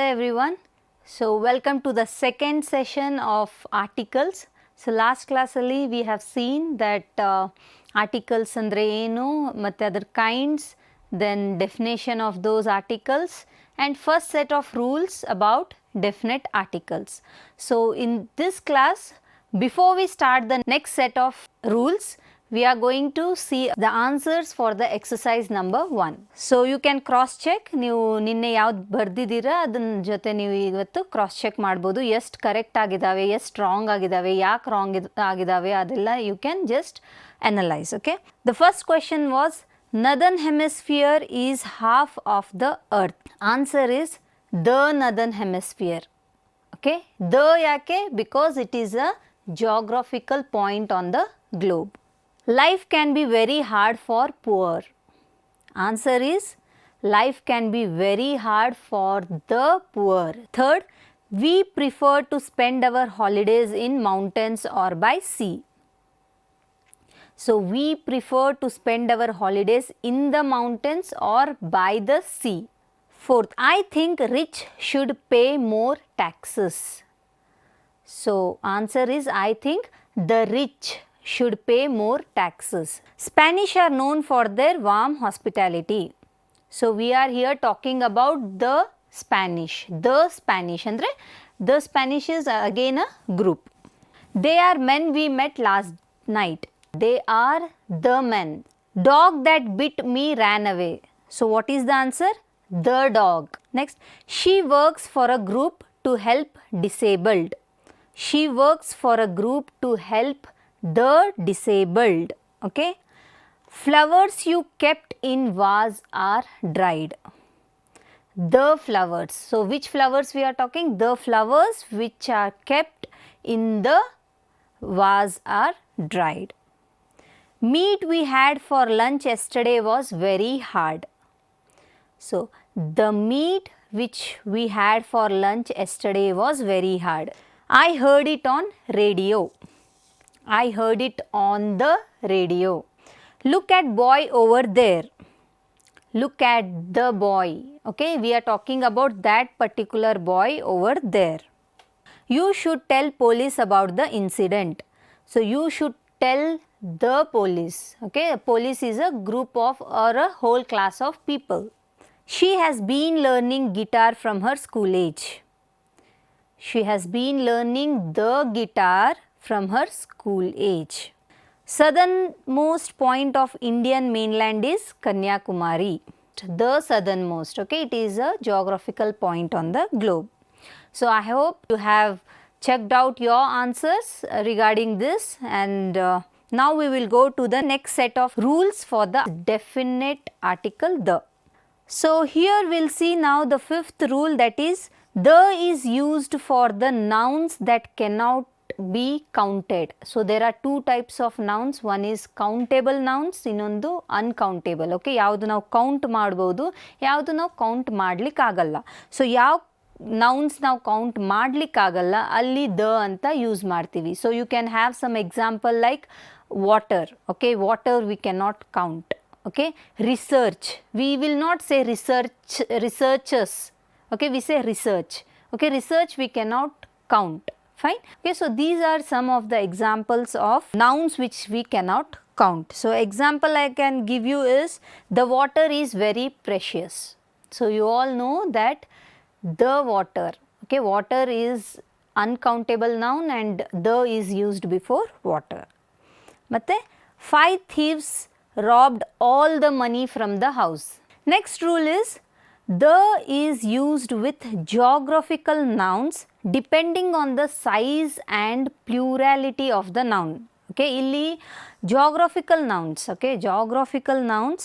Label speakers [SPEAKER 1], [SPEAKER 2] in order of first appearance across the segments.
[SPEAKER 1] Hello everyone. So welcome to the second session of articles. So last class alli we have seen that articles andre enu matte adar kinds, then definition of those articles and first set of rules about definite articles. So in this class, before we start the next set of rules, we are going to see the answers for the exercise number 1. So you can cross check, ನೀವು ನಿನ್ನೆ ಯಾವ್ದು ಬರ್ದಿದ್ದೀರಾ ಅದನ್ನ ಜೊತೆ ನೀವು ಇವತ್ತು cross check ಮಾಡ್ಬೋದು. ಎಷ್ಟು correct ಆಗಿದ್ದಾವೆ, ಎಷ್ಟು ರಾಂಗ್ ಆಗಿದ್ದಾವೆ, ಯಾಕೆ ರಾಂಗ್ ಆಗಿದ್ದಾವೆ ಅದೆಲ್ಲ you can just analyze. Okay, the first question was northern hemisphere is half of the earth. Answer is the northern hemisphere. Okay, the yake because it is a geographical point on the globe. Life can be very hard for poor. Answer is life can be very hard for the poor. Third, we prefer to spend our holidays in mountains or by sea. So we prefer to spend our holidays in the mountains or by the sea. Fourth, I think rich should pay more taxes. So answer is I think the rich should pay more taxes. Spanish are known for their warm hospitality. So we are here talking about the Spanish. The Spanish andre the Spanish is again a group. They are men we met last night. They are the men. Dog that bit me ran away. So what is the answer? The dog. Next, she works for a group to help disabled. She works for a group to help the disabled. Okay, flowers you kept in vase are dried. The flowers, so which flowers we are talking? The flowers which are kept in the vase are dried. Meat we had for lunch yesterday was very hard. So the meat which we had for lunch yesterday was very hard. I heard it on radio. I heard it on the radio. Look at boy over there. Look at the boy. Okay, we are talking about that particular boy over there. You should tell police about the incident. So you should tell the police. Okay, police is a group of or a whole class of people. She has been learning guitar from her school age. She has been learning the guitar from her school age. Southernmost point of Indian mainland is Kanyakumari. The southernmost, okay, it is a geographical point on the globe. So I hope you have checked out your answers regarding this, and now we will go to the next set of rules for the definite article the. So here we will see now the fifth rule, that is the is used for the nouns that cannot be counted. So there are two types of nouns. One is countable nouns, ಇನ್ನೊಂದು uncountable. Okay, ಯಾವುದು ನಾವು count ಮಾಡ್ಬೋದು, ಯಾವುದು ನಾವು count ಮಾಡಲಿಕ್ಕಾಗಲ್ಲ. So ಯಾವ nouns ನಾವು count ಮಾಡಲಿಕ್ಕಾಗಲ್ಲ ಅಲ್ಲಿ ದ ಅಂತ ಯೂಸ್ ಮಾಡ್ತೀವಿ. So you can have some example like water. Okay, water we can not count. Okay, research, we will not say researchers. Okay, we say research. Okay, research we cannot count. Fine. Okay, so these are some of the examples of nouns which we cannot count. So example I can give you is the water is very precious. So you all know that the water, okay, water is uncountable noun and the is used before water. Matte 5 thieves robbed all the money from the house. Next rule is the is used with geographical nouns depending on the size and plurality of the noun. Okay, illi geographical nouns, okay, geographical nouns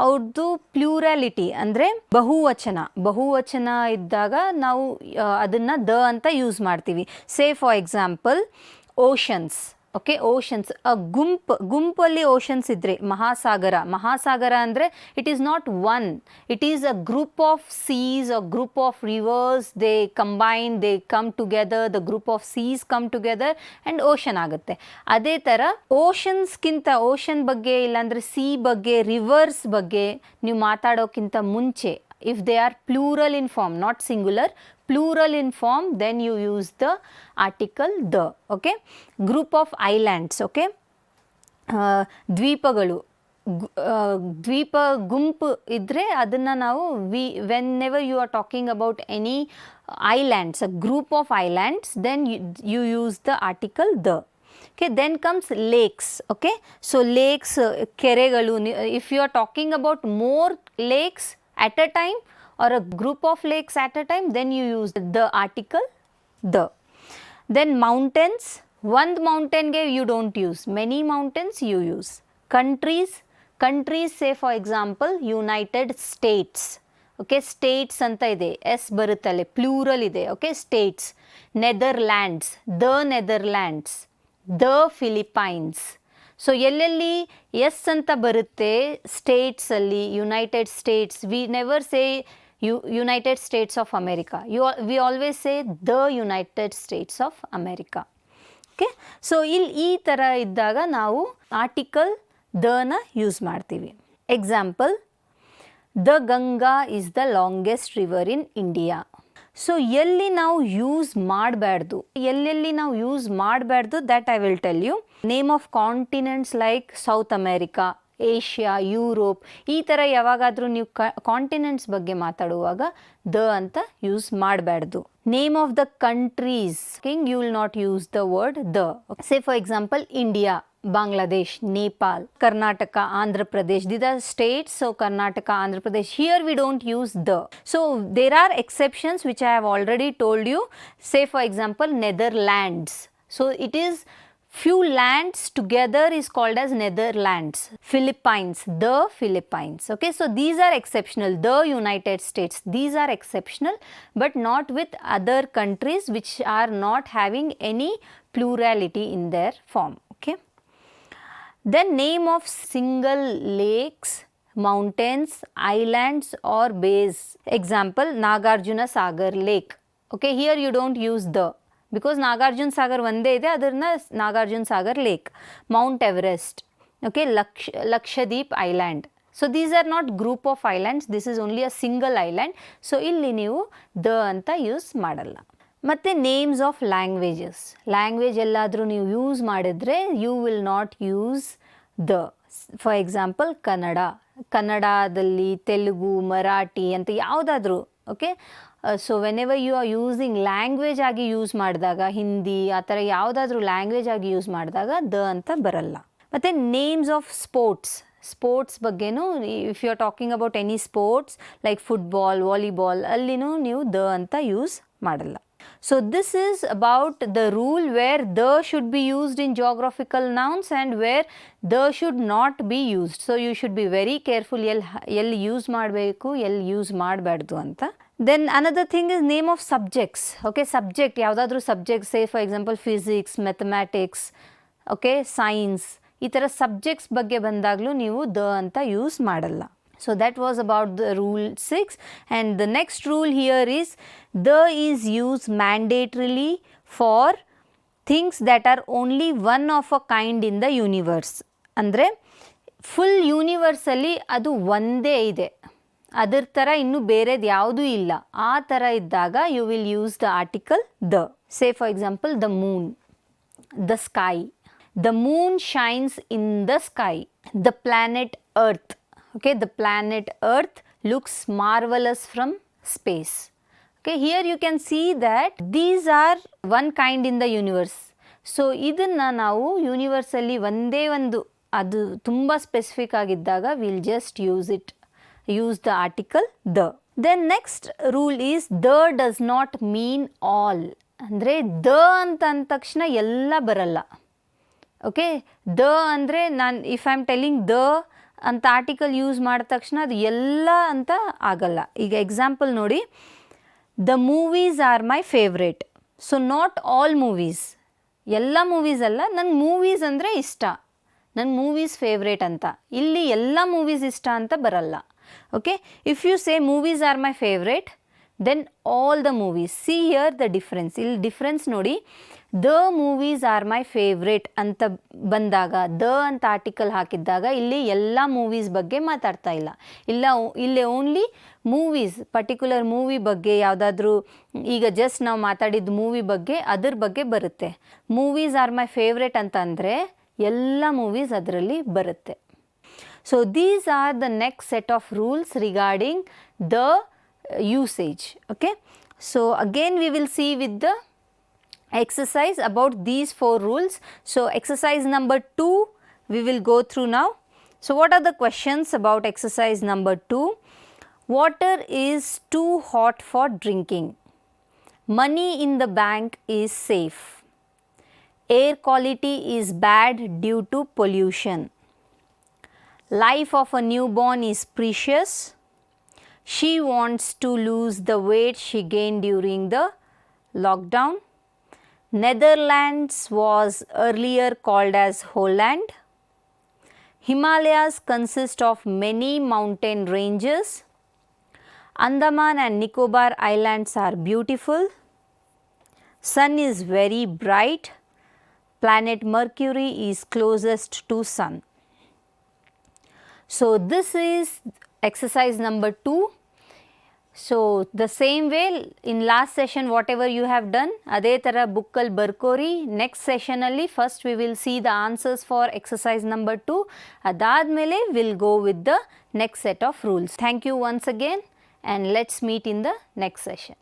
[SPEAKER 1] ಅವ್ರದ್ದು ಪ್ಲ್ಯೂರಾಲಿಟಿ ಅಂದರೆ ಬಹುವಚನ ಇದ್ದಾಗ ನಾವು ಅದನ್ನು the ಅಂತ use ಮಾಡ್ತೀವಿ. Say for example oceans. Okay, oceans, ಗುಂಪಲ್ಲಿ oceans ಇದ್ದರೆ ಮಹಾಸಾಗರ ಅಂದರೆ it is not one, it is a group of seas, a group of rivers, they combine, they come together, the group of seas come together and ocean ಆಗುತ್ತೆ. ಅದೇ ಥರ ocean ಬಗ್ಗೆ ಇಲ್ಲಾಂದರೆ C ಬಗ್ಗೆ, ರಿವರ್ಸ್ ಬಗ್ಗೆ ನೀವು ಮಾತಾಡೋಕ್ಕಿಂತ ಮುಂಚೆ If they are plural in form, not singular, plural in form, then you use the article the. Okay, group of islands. Okay, ದ್ವೀಪಗಳು, ದ್ವೀಪ ಗುಂಪು ಇದ್ದರೆ ಅದನ್ನು ನಾವು whenever you are talking about any islands, a group of islands, then you use the article the. Okay, then comes lakes. Okay, so lakes, ಕೆರೆಗಳು, if you are talking about more lakes at a time or a group of lakes at a time, then you use the article the. Then mountains, one mountain ge you don't use, many mountains you use. Countries, countries, say for example United States. Okay, states anta ide, s baruttale, plural ide. Okay, states. Netherlands, the Netherlands, the Philippines. So ಎಲ್ಲೆಲ್ಲಿ S ಅಂತ ಬರುತ್ತೆ ಸ್ಟೇಟ್ಸಲ್ಲಿ, United States, we never say United States of America, we always say the United States of America. Okay, so ಇಲ್ಲಿ ಈ ಥರ ಇದ್ದಾಗ ನಾವು article ದನ ಯೂಸ್ ಮಾಡ್ತೀವಿ. Example, the Ganga is the longest river in India. So ಎಲ್ಲಿ ನಾವು ಯೂಸ್ ಮಾಡಬಾರ್ದು, ಎಲ್ಲೆಲ್ಲಿ ನಾವು ಯೂಸ್ ಮಾಡಬಾರ್ದು, that I will tell you. Name of continents like South America, Asia, Europe, ಈ ಥರ ಯಾವಾಗಾದರೂ ನೀವು ಕಾಂಟಿನೆಂಟ್ಸ್ ಬಗ್ಗೆ ಮಾತಾಡುವಾಗ ದ ಅಂತ ಯೂಸ್ ಮಾಡಬಾರ್ದು. Name of the countries, you will not use the word the. Say for example India, Bangladesh, Nepal, Karnataka, Andhra Pradesh. These are states, so Karnataka, Andhra Pradesh. Here we don't use the. So there are exceptions which I have already told you. Say for example Netherlands. So it is few lands together is called as Netherlands. Philippines, the Philippines. Okay, so these are exceptional. The United States, these are exceptional, but not with other countries which are not having any plurality in their form. Okay. Then name of single lakes, mountains, islands or bays. Example, Nagarjuna Sagar Lake. Okay, here you don't use the, because Nagarjuna Sagar ಒಂದೇ ಇದೆ, ಅದನ್ನ Nagarjuna Sagar Lake. Mount Everest. Okay, Lakshadweep Island. So these are not group of islands, this is only a single island. So ಇಲ್ಲಿ ನೀವು the ಅಂತ use ಮಾಡಲ್ಲ. ಮತ್ತು names of languages, language ಎಲ್ಲಾದರೂ ನೀವು ಯೂಸ್ ಮಾಡಿದರೆ you will not use the. For example Kannada, ಕನ್ನಡದಲ್ಲಿ ತೆಲುಗು, ಮರಾಠಿ ಅಂತ ಯಾವುದಾದ್ರೂ. Okay, so whenever you are using language ಆಗಿ ಯೂಸ್ ಮಾಡಿದಾಗ, ಹಿಂದಿ ಆ ಥರ ಯಾವುದಾದ್ರೂ ಲ್ಯಾಂಗ್ವೇಜ್ ಆಗಿ ಯೂಸ್ ಮಾಡಿದಾಗ ದ ಅಂತ ಬರಲ್ಲ. ಮತ್ತು ನೇಮ್ಸ್ ಆಫ್ ಸ್ಪೋರ್ಟ್ಸ್, ಸ್ಪೋರ್ಟ್ಸ್ ಬಗ್ಗೆನೂ if you are talking about any sports like football, volleyball, ಅಲ್ಲಿನೂ ನೀವು ದ ಅಂತ ಯೂಸ್ ಮಾಡಲ್ಲ. So this is about the rule where the should be used in geographical nouns and where the should not be used. So you should be very careful ಎಲ್ಲಿ use ಮಾಡಬೇಕು, ಎಲ್ಲಿ use ಮಾಡಬಾರ್ದು ಅಂತ. Then another thing is name of subjects. Okay, subject, ಯಾವುದಾದ್ರೂ subject, say for example physics, mathematics, okay, science, ಈ ಥರ subjects ಬಗ್ಗೆ ಬಂದಾಗಲೂ ನೀವು ದ ಅಂತ ಯೂಸ್ ಮಾಡಲ್ಲ. So that was about the rule 6, and the next rule here is the is used mandatorily for things that are only one of a kind in the universe. ಅಂದರೆ full ಯೂನಿವರ್ಸಲ್ಲಿ ಅದು ಒಂದೇ ಇದೆ, ಅದರ ಥರ ಇನ್ನೂ ಬೇರೆದು ಯಾವುದೂ ಇಲ್ಲ. ಆ ಥರ ಇದ್ದಾಗ you will use the article the. Say for example the moon, the sky. The moon shines in the sky. The planet earth. Okay, the planet Earth looks marvelous from space. Okay, here you can see that these are one kind in the universe. So ಇದನ್ನು ನಾವು ಯೂನಿವರ್ಸಲ್ಲಿ ಒಂದೇ ಒಂದು ಅದು ತುಂಬ specific ಆಗಿದ್ದಾಗ will just use the article the. Then next rule is the does not mean all. ಅಂದರೆ the ಅಂತ ಅಂದ ತಕ್ಷಣ ಎಲ್ಲ ಬರಲ್ಲ. ಓಕೆ, ದ ಅಂದರೆ ನಾನು if I am telling the ಅಂತ ಆರ್ಟಿಕಲ್ ಯೂಸ್ ಮಾಡಿದ ತಕ್ಷಣ ಅದು ಎಲ್ಲ ಅಂತ ಆಗಲ್ಲ. ಈಗ ಎಕ್ಸಾಂಪಲ್ ನೋಡಿ, the movies are my favourite. So not all movies, ಎಲ್ಲ ಮೂವೀಸ್ ಅಲ್ಲ, ನನಗೆ ಮೂವೀಸ್ ಅಂದರೆ ಇಷ್ಟ, ನನ್ನ ಮೂವೀಸ್ ಫೇವ್ರೇಟ್ ಅಂತ. ಇಲ್ಲಿ ಎಲ್ಲ ಮೂವೀಸ್ ಇಷ್ಟ ಅಂತ ಬರಲ್ಲ. Okay, if you say movies are my favourite, then all the movies. See here the difference. ಇಲ್ಲಿ ಡಿಫ್ರೆನ್ಸ್ ನೋಡಿ, the movies are my favourite ಅಂತ ಬಂದಾಗ, ದ ಅಂತ ಆರ್ಟಿಕಲ್ ಹಾಕಿದ್ದಾಗ ಇಲ್ಲಿ ಎಲ್ಲ ಮೂವೀಸ್ ಬಗ್ಗೆ ಮಾತಾಡ್ತಾ ಇಲ್ಲ. ಇಲ್ಲಿ ಓನ್ಲಿ ಮೂವೀಸ್, ಪರ್ಟಿಕ್ಯುಲರ್ ಮೂವಿ ಬಗ್ಗೆ ಯಾವುದಾದ್ರೂ, ಈಗ ಜಸ್ಟ್ ನಾವು ಮಾತಾಡಿದ ಮೂವಿ ಬಗ್ಗೆ ಅದ್ರ ಬಗ್ಗೆ ಬರುತ್ತೆ. ಮೂವೀಸ್ ಆರ್ ಮೈ ಫೇವ್ರೇಟ್ ಅಂತ ಅಂದರೆ ಎಲ್ಲ ಮೂವೀಸ್ ಅದರಲ್ಲಿ ಬರುತ್ತೆ. So these are the next set of rules regarding the usage. Okay, so again we will see with the exercise about these 4 rules. So exercise number 2 we will go through now. So what are the questions about exercise number 2? Water is too hot for drinking. Money in the bank is safe. Air quality is bad due to pollution. Life of a newborn is precious. She wants to lose the weight she gained during the lockdown. Netherlands was earlier called as Holland. Himalayas consist of many mountain ranges. Andaman and Nicobar Islands are beautiful. Sun is very bright. Planet Mercury is closest to Sun. So this is exercise number 2. So the same way in last session whatever you have done, ಅದೇ ಥರ ಬುಕ್ಕಲ್ಲಿ ಬರ್ಕೋರಿ. Next ಸೆಷನಲ್ಲಿ first we will see the answers for exercise number 2. ಅದಾದಮೇಲೆ will go with the next set of rules. Thank you once again and let's meet in the next session.